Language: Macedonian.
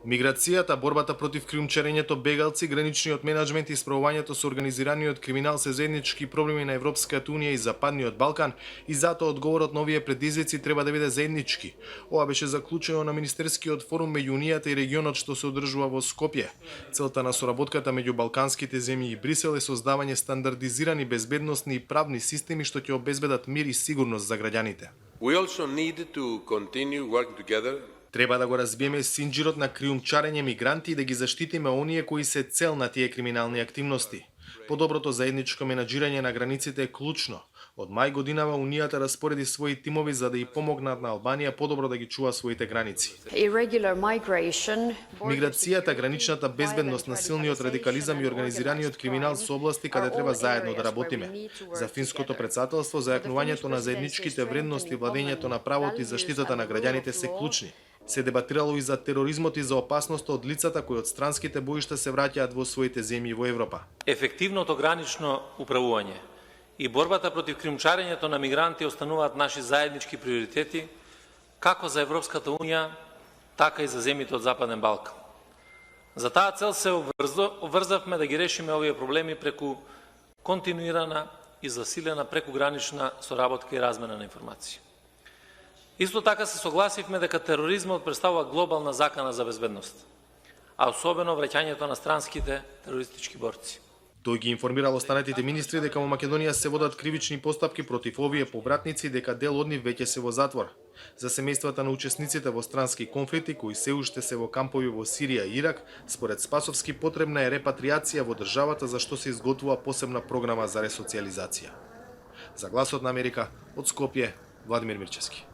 Миграцијата, борбата против криумчарењето, бегалци, граничниот менаџмент и справувањето со организираниот криминал се заеднички проблеми на Европската унија и Западниот Балкан и затоа одговорот на овие предизвици треба да биде заеднички. Ова беше заклучено на Министерскиот форум меѓу Унијата и регионот што се одржува во Скопје. Целта на соработката меѓу балканските земји и Брисел е создавање стандардизирани безбедносни и правни системи што ќе обезбедат мир и сигурност за граѓаните. We also need to continue working together. Треба да го разбиеме синџирот на криумчарење мигранти и да ги заштитиме оние кои се цел на тие криминални активности. Подоброто заедничко менаџирање на границите е клучно. Од мај годинава Унијата распореди своји тимови за да и помогнат на Албанија подобро да ги чува своите граници. Миграцијата, граничната безбедност, насилниот радикализам и организираниот криминал се области каде треба заедно да работиме. За финското претседателство, зајакнувањето на заедничките вредности, владењето на правото и заштитата на граѓаните се клучни. Се дебатирало и за тероризмот и за опасноста од лицата кои од странските боишта се враќаат во своите земји во Европа. Ефективното гранично управување и борбата против криумчарењето на мигранти остануваат наши заеднички приоритети како за Европската унија, така и за земјите од Западен Балкан. За таа цел се обврзавме да ги решиме овие проблеми преку континуирана и засилена прекугранична соработка и размена на информации. Исто така се согласивме дека тероризмот представува глобална закана за безбедност, а особено враќањето на странските терористички борци. Тој ги информирал останатите министри дека во Македонија се водат кривични постапки против овие повратници и дека дел од нив веќе се во затвор. За семејствата на учесниците во странски конфликти кои се уште се во кампови во Сирија и Ирак, според Спасовски потребна е репатриација во државата за што се изготвува посебна програма за ресоциализација. За Гласот на Америка, од Скопје, Владимир Мирчевски.